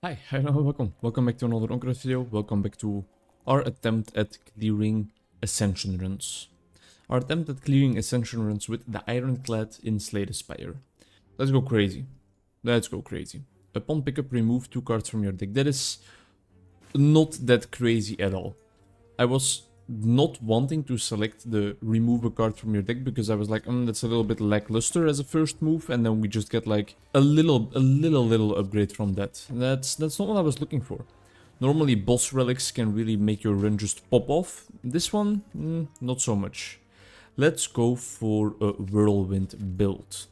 Hi, welcome back to another Onkruid video. Welcome back to our attempt at clearing ascension runs. Our attempt at clearing ascension runs with the ironclad in Slay the Spire. Let's go crazy. Let's go crazy. Upon pickup, remove 2 cards from your deck. That is not that crazy at all. I was not wanting to select the remove a card from your deck because I was like, that's a little bit lackluster as a first move, and then we just get like a little upgrade from that. That's not what I was looking for. Normally boss relics can really make your run just pop off. This one, not so much. Let's go for a whirlwind build.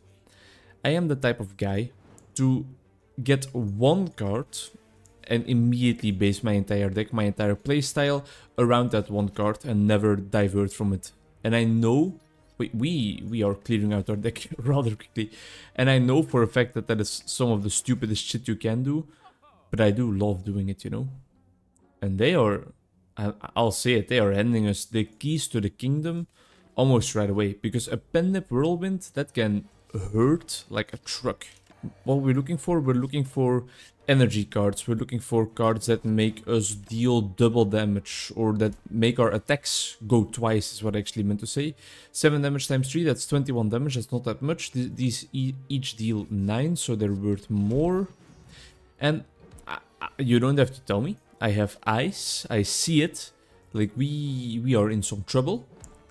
I am the type of guy to get 1 card and immediately base my entire deck, my entire playstyle around that 1 card and never divert from it. And I know, we are clearing out our deck rather quickly, and I know for a fact that that is some of the stupidest shit you can do, but I do love doing it, you know. And they are, I'll say it, they are handing us the keys to the kingdom almost right away, because a Pendip Whirlwind, that can hurt like a truck. What we're looking for energy cards. We're looking for cards that make us deal double damage, or that make our attacks go twice, is what I actually meant to say. 7 damage times 3, that's 21 damage, that's not that much. These each deal 9, so they're worth more. And you don't have to tell me. I have eyes, I see it. Like, we are in some trouble.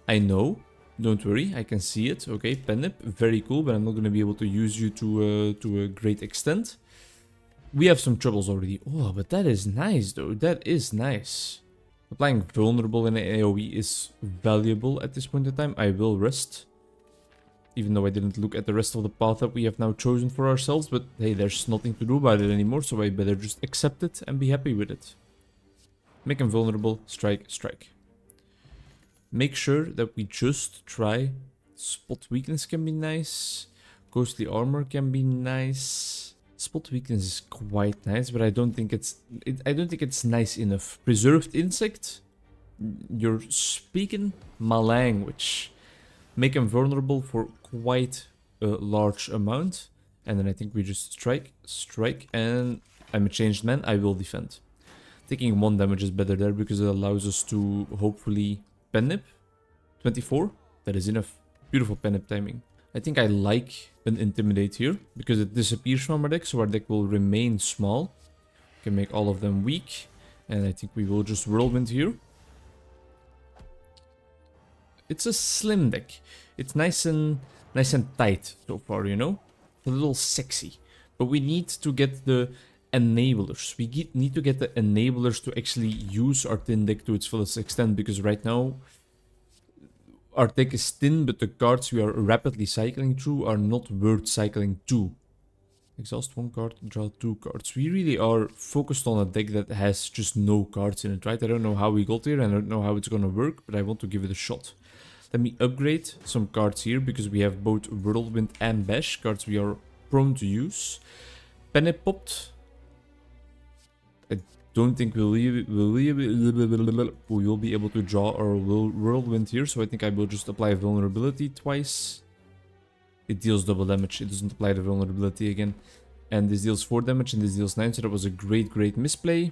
I know. Don't worry, I can see it. Okay, Pendip, very cool, but I'm not going to be able to use you to a great extent. We have some troubles already. Oh, but that is nice, though. That is nice. Applying vulnerable in an AoE is valuable at this point in time. I will rest. Even though I didn't look at the rest of the path that we have now chosen for ourselves. But hey, there's nothing to do about it anymore, so I better just accept it and be happy with it. Make him vulnerable. Strike, strike. Make sure that we just try. Spot weakness can be nice. Ghostly armor can be nice. Spot weakness is quite nice, but I don't think it's nice enough. Preserved insect. You're speaking my language. Make him vulnerable for quite a large amount, and then I think we just strike, and I'm a changed man. I will defend. Taking 1 damage is better there because it allows us to hopefully Pendip. 24, that is enough. Beautiful Pendip timing. I think I like an Intimidate here because it disappears from our deck, so our deck will remain small. We can make all of them weak, and I think we will just Whirlwind here. It's a slim deck. It's nice and tight so far, you know? A little sexy. But we need to get the enablers. We need to get the enablers to actually use our thin deck to its fullest extent, because right now our deck is thin, but the cards we are rapidly cycling through are not worth cycling to. Exhaust 1 card, draw 2 cards. We really are focused on a deck that has just no cards in it, right? I don't know how we got here, and I don't know how it's gonna work, but I want to give it a shot. Let me upgrade some cards here, because we have both Whirlwind and Bash, cards we are prone to use. Pendip popped. I don't think we will be able to draw our Whirlwind here, so I think I will just apply vulnerability twice. It deals double damage, it doesn't apply the vulnerability again. And this deals 4 damage and this deals 9, so that was a great misplay.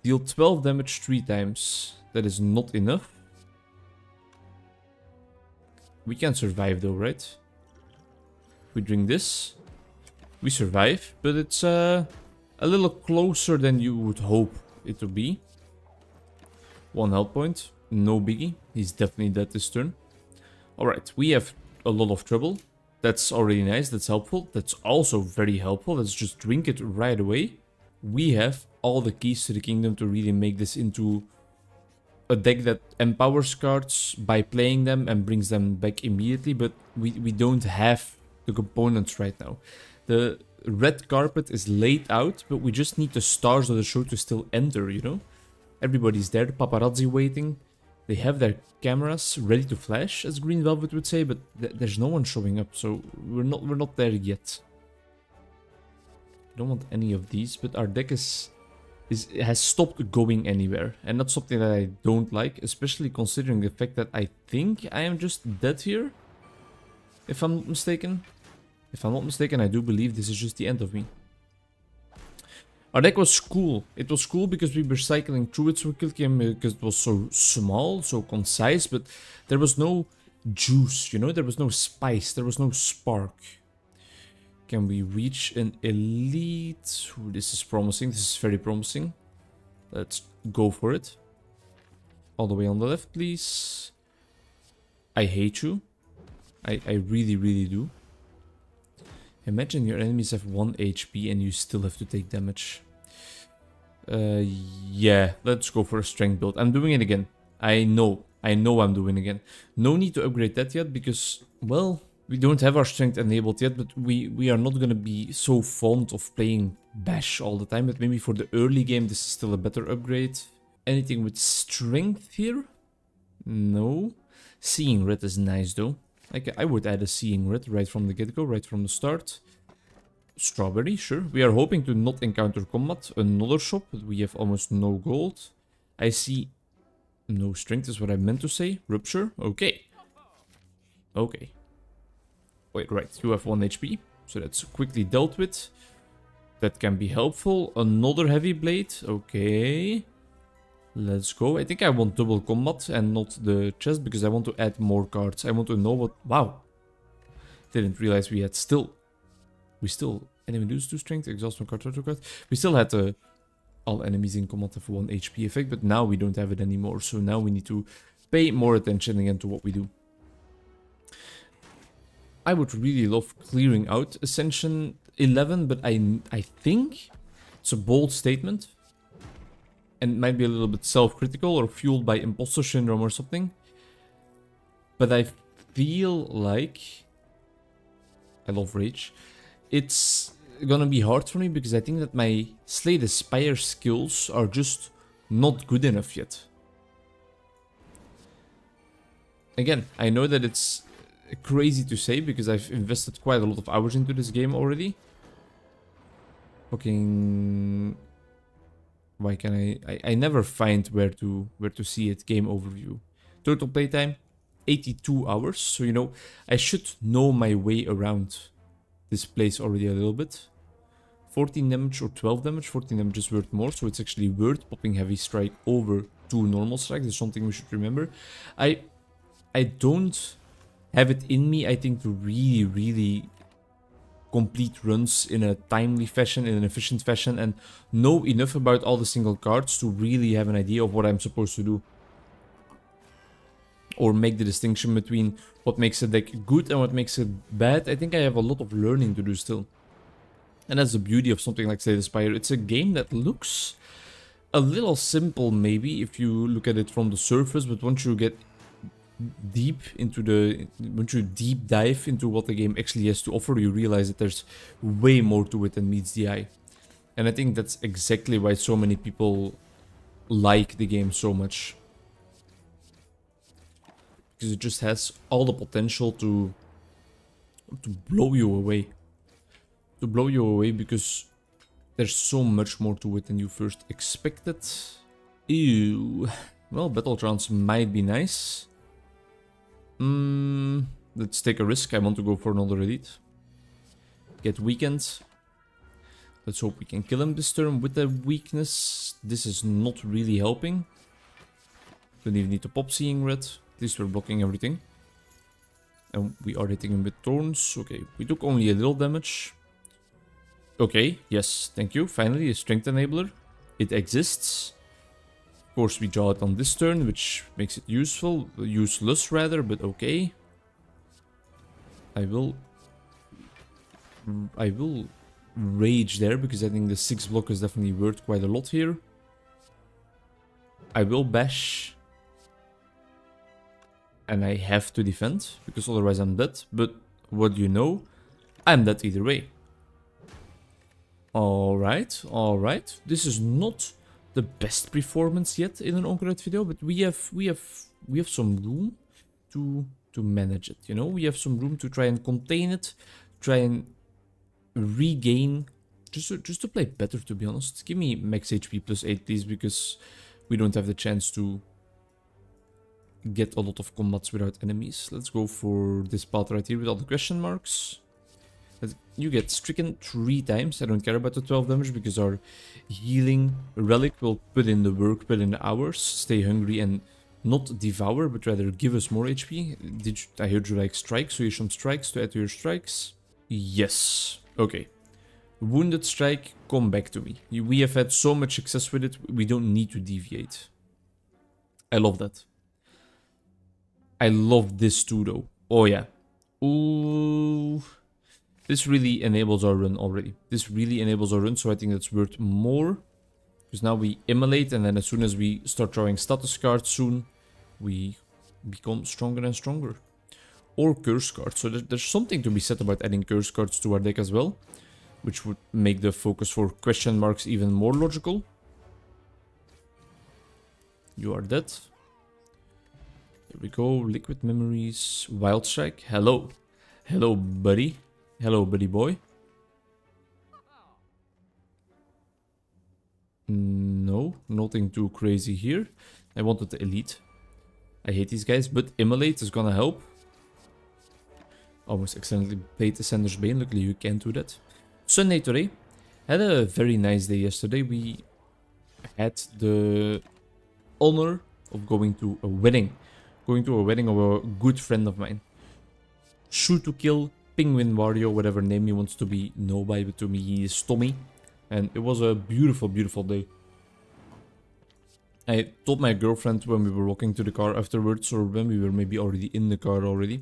Deal 12 damage 3 times. That is not enough. We can survive though, right? We drink this. We survive, but it's a little closer than you would hope it to be. 1 health point, no biggie. He's definitely dead this turn. Alright, we have a lot of trouble. That's already nice, that's helpful. That's also very helpful. Let's just drink it right away. We have all the keys to the kingdom to really make this into a deck that empowers cards by playing them and brings them back immediately, but we don't have the components right now. The red carpet is laid out, but we just need the stars of the show to still enter, you know? Everybody's there, paparazzi waiting. They have their cameras ready to flash, as Green Velvet would say, but there's no one showing up, so we're not there yet. Don't want any of these, but our deck has stopped going anywhere, and that's something that I don't like, especially considering the fact that I think I am just dead here, if I'm not mistaken. If I'm not mistaken, I do believe this is just the end of me. Our deck was cool. It was cool because we were cycling through it so quickly and because it was so small, so concise, but there was no juice, you know? There was no spice, there was no spark. Can we reach an elite? Ooh, this is promising, this is very promising. Let's go for it. All the way on the left, please. I hate you. I really, really do. Imagine your enemies have 1 HP and you still have to take damage. Yeah, let's go for a strength build. I'm doing it again. I know I'm doing it again. No need to upgrade that yet because, well, we don't have our strength enabled yet, but we are not gonna be so fond of playing Bash all the time, but maybe for the early game this is still a better upgrade. Anything with strength here? No. Seeing Red is nice though. I would add a Seeing Red right from the get-go, right from the start. Strawberry, sure. We are hoping to not encounter combat. Another shop, but we have almost no gold. I see no strength is what I meant to say. Rupture, okay. Okay. Wait, right, you have 1 HP, so that's quickly dealt with. That can be helpful. Another heavy blade, okay. Let's go. I think I want double combat and not the chest because I want to add more cards. I want to know what... Wow. Didn't realize we had still... We still... Enemy lose 2 strength, exhaust 1 card, turtle card. We still had all enemies in combat have 1 HP effect, but now we don't have it anymore. So now we need to pay more attention again to what we do. I would really love clearing out Ascension 11, but I think it's a bold statement. And might be a little bit self-critical or fueled by imposter syndrome or something. But I feel like... I love rage. It's gonna be hard for me because I think that my Slay the Spire skills are just not good enough yet. Again, I know that it's crazy to say because I've invested quite a lot of hours into this game already. Fucking... Why can I never find where to see it. Game overview. Total playtime 82 hours. So you know, I should know my way around this place already a little bit. 14 damage or 12 damage. 14 damage is worth more, so it's actually worth popping heavy strike over 2 normal strikes. That's something we should remember. I don't have it in me, I think, to really complete runs in a timely fashion, in an efficient fashion, and know enough about all the single cards to really have an idea of what I'm supposed to do. Or make the distinction between what makes a deck good and what makes it bad. I think I have a lot of learning to do still. And that's the beauty of something like Slay the Spire. It's a game that looks a little simple maybe if you look at it from the surface, but once you get deep into once you deep dive into what the game actually has to offer, you realize that there's way more to it than meets the eye. And I think that's exactly why so many people like the game so much. Because it just has all the potential to blow you away. To blow you away because there's so much more to it than you first expected. Ew. Well, Battle Trance might be nice. Let's take a risk. I want to go for another elite. Get weakened. Let's hope we can kill him this turn with a weakness. This is not really helping. Don't even need to pop Seeing Red. At least we're blocking everything. And we are hitting him with thorns. Okay, we took only a little damage. Okay, yes, thank you. Finally, a strength enabler. It exists. Of course, we draw it on this turn, which makes it useful. Useless, rather, but okay. I will rage there, because I think the 6 block is definitely worth quite a lot here. I will bash. And I have to defend, because otherwise I'm dead. But what do you know? I'm dead either way. Alright, alright. This is not the best performance yet in an Onkruid video, but we have some room to manage it, you know? We have some room to try and contain it, try and regain, just to play better, to be honest. Give me max HP plus 8, please, because we don't have the chance to get a lot of combats without enemies. Let's go for this path right here with all the question marks. You get stricken 3 times. I don't care about the 12 damage because our healing relic will put in the work, put in the hours, stay hungry and not devour, but rather give us more HP. I heard you like strikes, so you some strikes to add to your strikes. Yes. Okay. Wounded strike, come back to me. We have had so much success with it, we don't need to deviate. I love that. I love this too though. Oh yeah. Ooh. This really enables our run already. This really enables our run, so I think that's worth more. Because now we immolate, and then as soon as we start drawing status cards soon, we become stronger and stronger. Or curse cards. So there's something to be said about adding curse cards to our deck as well, which would make the focus for question marks even more logical. You are dead. Here we go. Liquid Memories. Wild Strike. Hello. Hello, buddy. Hello, buddy boy. No, nothing too crazy here. I wanted the elite. I hate these guys, but immolate is gonna help. Almost accidentally played the Sender's Bane. Luckily you can't do that. Sunday today. Had a very nice day yesterday. We had the honor of going to a wedding. Going to a wedding of a good friend of mine. Shoot to kill, Penguin Wario, whatever name he wants to be known by, but to me he is Tommy. And it was a beautiful, beautiful day. I told my girlfriend when we were walking to the car afterwards, or when we were maybe already in the car already,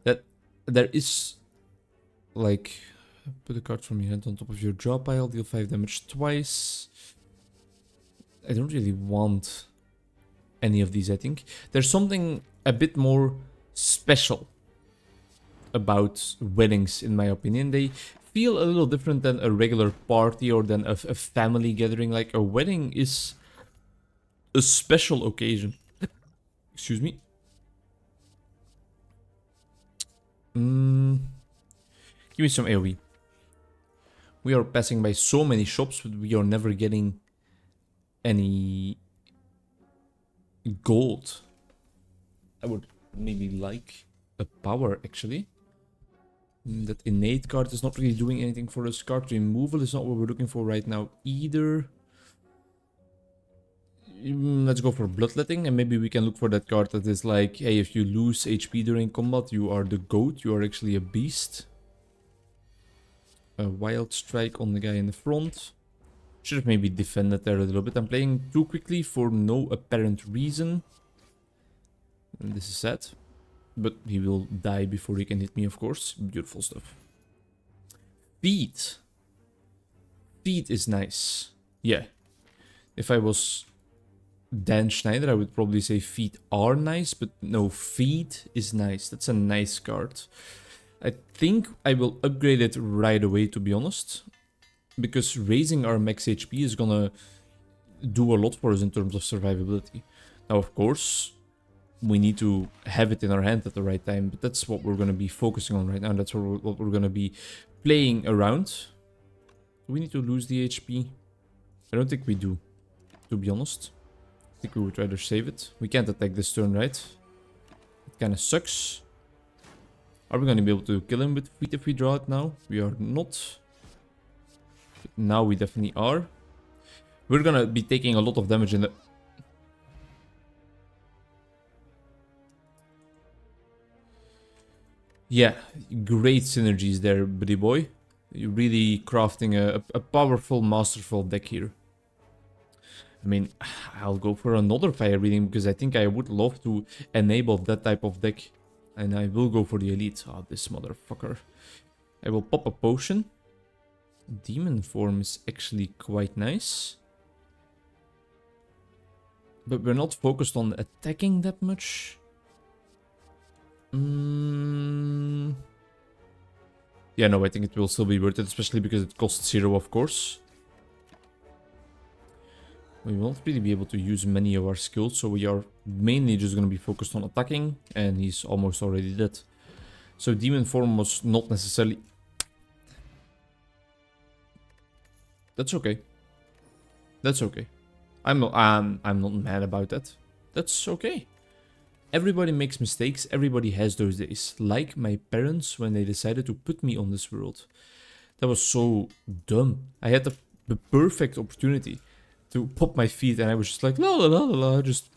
that there is, like, put a card from your hand on top of your jaw pile, deal 5 damage twice. I don't really want any of these, I think. There's something a bit more special about weddings, in my opinion. They feel a little different than a regular party or than a family gathering. Like, a wedding is a special occasion. Excuse me. Give me some AoE. We are passing by so many shops, but we are never getting any gold. I would maybe like a power, actually. That innate card is not really doing anything for us. Card removal is not what we're looking for right now either. Let's go for bloodletting, and maybe we can look for that card that is like, hey, if you lose HP during combat, you are the goat, you are actually a beast. A wild strike on the guy in the front. Should have maybe defended there a little bit. I'm playing too quickly for no apparent reason. And this is sad. But he will die before he can hit me, of course. Beautiful stuff. Feet. Feet is nice. Yeah. If I was Dan Schneider, I would probably say feet are nice. But no, feet is nice. That's a nice card. I think I will upgrade it right away, to be honest. Because raising our max HP is gonna do a lot for us in terms of survivability. Now, of course, we need to have it in our hand at the right time. But that's what we're gonna be focusing on right now. That's what we're gonna be playing around. Do we need to lose the HP? I don't think we do, to be honest. I think we would rather save it. We can't attack this turn, right? It kinda sucks. Are we going to be able to kill him with feet if we draw it now? We are not. But now we definitely are. We're going to be taking a lot of damage in the... Yeah, great synergies there, buddy boy. You're really crafting a powerful, masterful deck here. I mean, I'll go for another fire reading because I think I would love to enable that type of deck. And I will go for the elite. Oh, this motherfucker. I will pop a potion. Demon form is actually quite nice. But we're not focused on attacking that much. Yeah, no, I think it will still be worth it. Especially because it costs 0, of course. We won't really be able to use many of our skills, so we are mainly just going to be focused on attacking, and he's almost already dead. So demon form was not necessarily... That's okay. That's okay. I'm not mad about that. That's okay. Everybody makes mistakes, everybody has those days. Like my parents when they decided to put me on this world. That was so dumb. I had the perfect opportunity to pop my feet and I was just like, la la la la la, just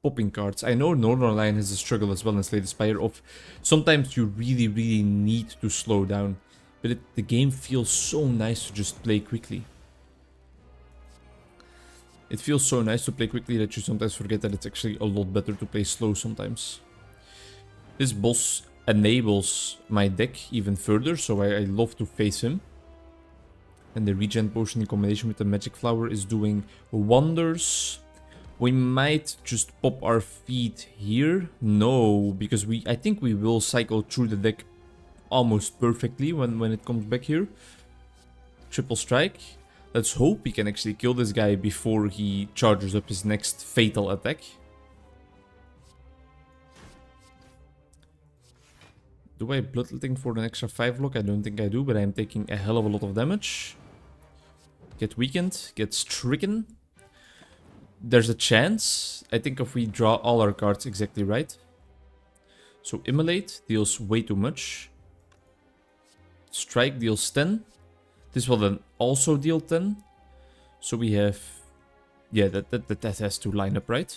popping cards. I know Northern Line has a struggle as well in Slay the Spire of sometimes you really, really need to slow down. But the game feels so nice to just play quickly. It feels so nice to play quickly that you sometimes forget that it's actually a lot better to play slow sometimes. This boss enables my deck even further, so I love to face him. And the regen potion in combination with the magic flower is doing wonders. We might just pop our feet here. No, because I think we will cycle through the deck almost perfectly when it comes back here. Triple strike. Let's hope we can actually kill this guy before he charges up his next fatal attack. Do I bloodletting for an extra 5 block? I don't think I do, but I'm taking a hell of a lot of damage. Get weakened, get stricken. There's a chance, I think, if we draw all our cards exactly right. So Immolate deals way too much. Strike deals 10. This will then also deal 10. So we have... yeah, that has to line up, right?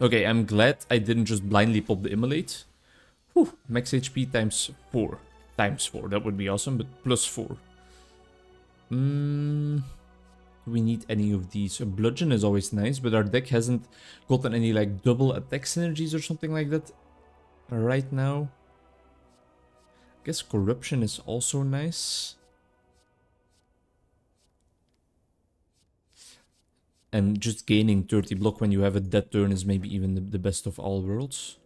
Okay, I'm glad I didn't just blindly pop the Immolate. Whew, max HP times 4. Times 4, that would be awesome, but plus 4. Do we need any of these? A bludgeon is always nice, but our deck hasn't gotten any like double attack synergies or something like that right now. I guess corruption is also nice. And just gaining 30 block when you have a dead turn is maybe even the best of all worlds.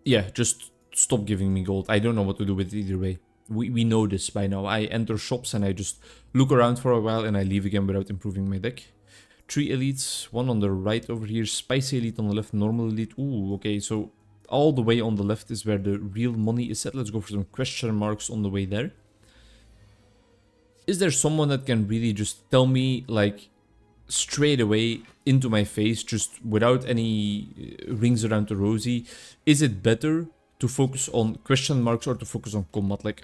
Yeah, just stop giving me gold. I don't know what to do with it either way. We know this by now. I enter shops and I just look around for a while and I leave again without improving my deck. 3 elites, one on the right over here, spicy elite on the left, normal elite. Ooh, okay, so all the way on the left is where the real money is set. Let's go for some question marks on the way there. Is there someone that can really just tell me, like, straight away into my face, just without any rings around the rosy, is it better to focus on question marks or to focus on combat? Like,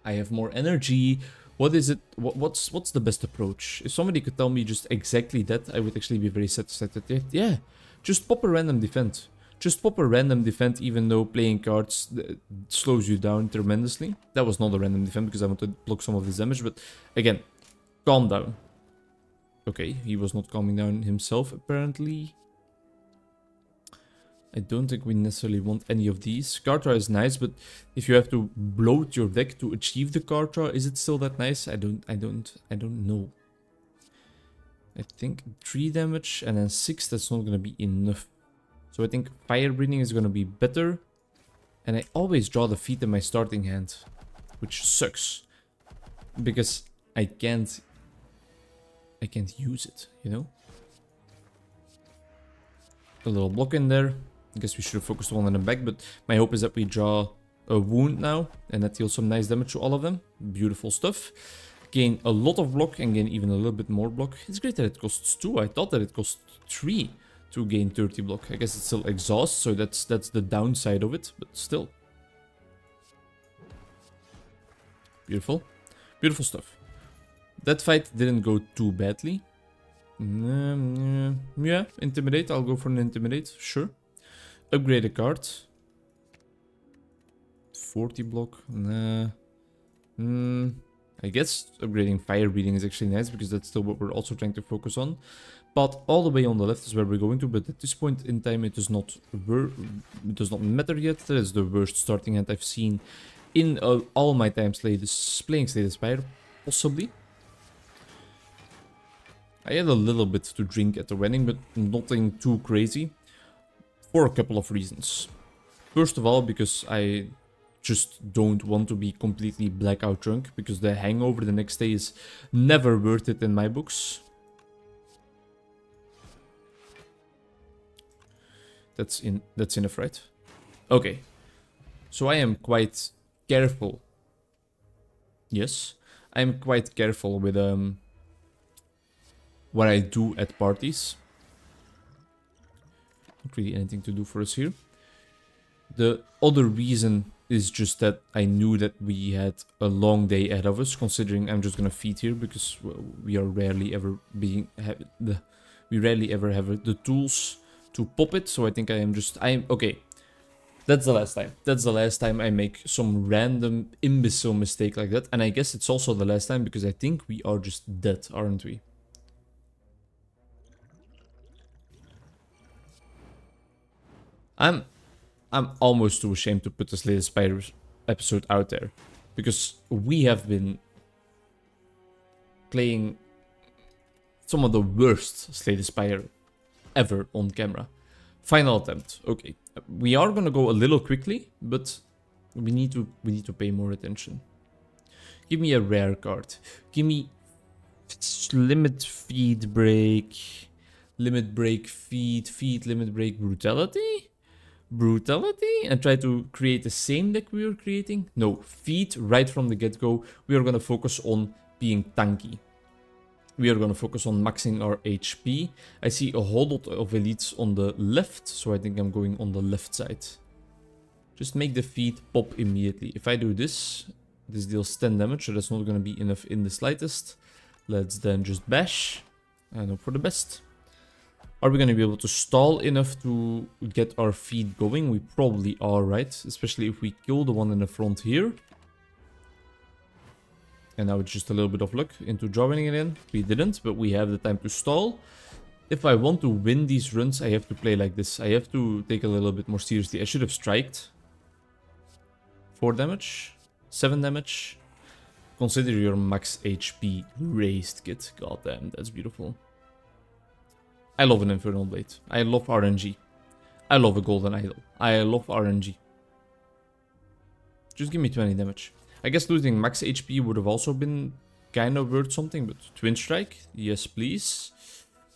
I have more energy. What is it? What's the best approach? If somebody could tell me just exactly that, I would actually be very satisfied with it. Yeah, just pop a random defense. Just pop a random defense, even though playing cards slows you down tremendously. That was not a random defense because I want to block some of this damage, but again, calm down. Okay, he was not calming down himself, apparently. I don't think we necessarily want any of these. Card draw is nice, but if you have to bloat your deck to achieve the card draw, is it still that nice? I don't know. I think 3 damage and then 6, that's not gonna be enough. So I think fire breathing is gonna be better. And I always draw the feet in my starting hand, which sucks. Because I can't use it, you know? A little block in there. I guess we should have focused one in the back, but my hope is that we draw a wound now, and that deals some nice damage to all of them. Beautiful stuff. Gain a lot of block and gain even a little bit more block. It's great that it costs 2. I thought that it cost 3 to gain 30 block. I guess it's still exhaust, so that's the downside of it, but still. Beautiful. Beautiful stuff. That fight didn't go too badly. Yeah, intimidate. I'll go for an intimidate, sure. Upgrade a card. 40 block. Nah. I guess upgrading fire breathing is actually nice because that's still what we're also trying to focus on. But all the way on the left is where we're going to. But at this point in time, it does not matter yet. That is the worst starting hand I've seen in all my time playing Slay the Spire, possibly. I had a little bit to drink at the wedding, but nothing too crazy. For a couple of reasons. First of all, because I just don't want to be completely blackout drunk, because the hangover the next day is never worth it in my books. That's enough, right? Okay. So I am quite careful. Yes, I am quite careful with what I do at parties. Not really anything to do for us here. The other reason is just that I knew that we had a long day ahead of us, considering I'm just gonna feed here because we are rarely ever we rarely ever have the tools to pop it. So I think okay. That's the last time. That's the last time I make some random imbecile mistake like that. And I guess it's also the last time because I think we are just dead, aren't we? I'm almost too ashamed to put the Slay the Spire episode out there. Because we have been playing some of the worst Slay the Spire ever on camera. Final attempt. Okay. We are gonna go a little quickly, but we need to pay more attention. Give me a rare card. Give me limit feed break. Limit break feed, limit break brutality? Brutality? And try to create the same deck we were creating? No, feed right from the get-go. We are gonna focus on being tanky. We are going to focus on maxing our HP. I see a whole lot of elites on the left, so I think I'm going on the left side. Just make the feed pop immediately. If I do this, this deals 10 damage, so that's not going to be enough in the slightest. Let's then just bash and hope for the best. Are we going to be able to stall enough to get our feed going? We probably are, right? Especially if we kill the one in the front here. And now it's just a little bit of luck into drawing it in. We didn't, but we have the time to stall. If I want to win these runs, I have to play like this. I have to take a little bit more seriously. I should have striked. 4 damage. 7 damage. Consider your max HP raised, kid. God damn, that's beautiful. I love an Infernal Blade. I love RNG. I love a Golden Idol. I love RNG. Just give me 20 damage. I guess losing max HP would have also been kind of worth something, but Twin Strike, yes please.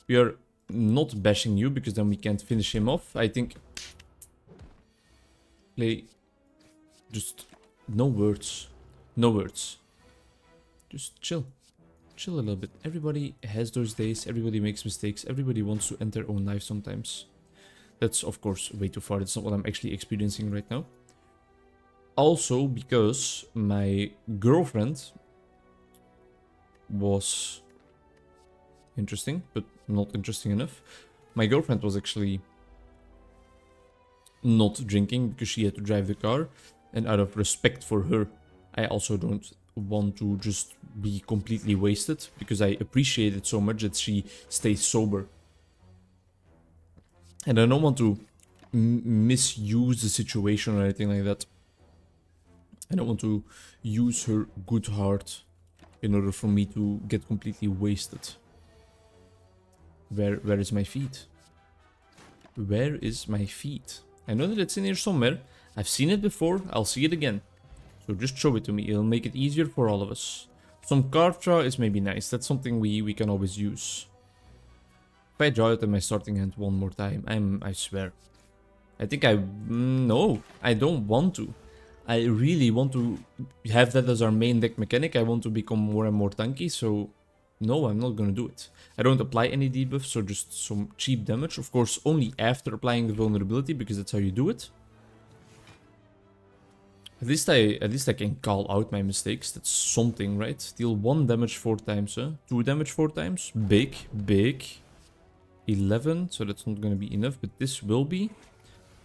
We are not bashing you because then we can't finish him off. I think... Play... Just... No words. No words. Just chill. Chill a little bit. Everybody has those days, everybody makes mistakes, everybody wants to end their own life sometimes. That's of course way too far, that's not what I'm actually experiencing right now. Also, because my girlfriend was interesting, but not interesting enough. My girlfriend was actually not drinking because she had to drive the car. And out of respect for her, I also don't want to just be completely wasted. Because I appreciate it so much that she stays sober. And I don't want to misuse the situation or anything like that. I don't want to use her good heart in order for me to get completely wasted. Where is my feet? Where is my feet? I know that it's in here somewhere. I've seen it before. I'll see it again. So just show it to me. It'll make it easier for all of us. Some card draw is maybe nice. That's something we can always use. If I draw it in my starting hand one more time, I swear. I think no, I don't want to. I really want to have that as our main deck mechanic. I want to become more and more tanky, so no, I'm not gonna do it. I don't apply any debuffs, so just some cheap damage. Of course, only after applying the vulnerability, because that's how you do it. At least I can call out my mistakes. That's something, right? Deal 1 damage 4 times, huh? 2 damage 4 times. Big, big. 11, so that's not gonna be enough, but this will be.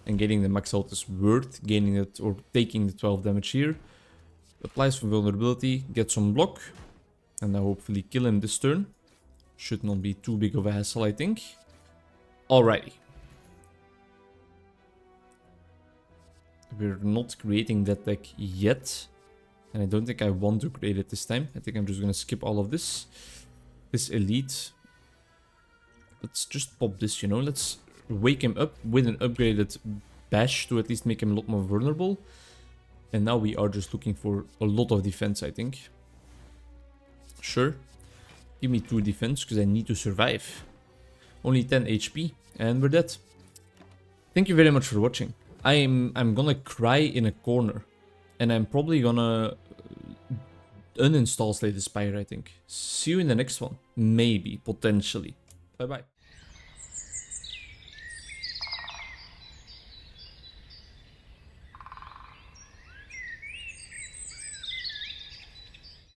And getting the max health is worth gaining it or taking the 12 damage here. Applies for vulnerability, get some block. And now hopefully kill him this turn. Should not be too big of a hassle, I think. Alrighty. We're not creating that deck yet. And I don't think I want to create it this time. I think I'm just going to skip all of this. This elite. Let's just pop this, you know. Let's wake him up with an upgraded bash to at least make him a lot more vulnerable. And now we are just looking for a lot of defense, I think. Sure. Give me 2 defense, because I need to survive. Only 10 HP, and we're dead. Thank you very much for watching. I'm gonna cry in a corner. And I'm probably gonna uninstall Slay the Spire, I think. See you in the next one. Maybe, potentially. Bye-bye.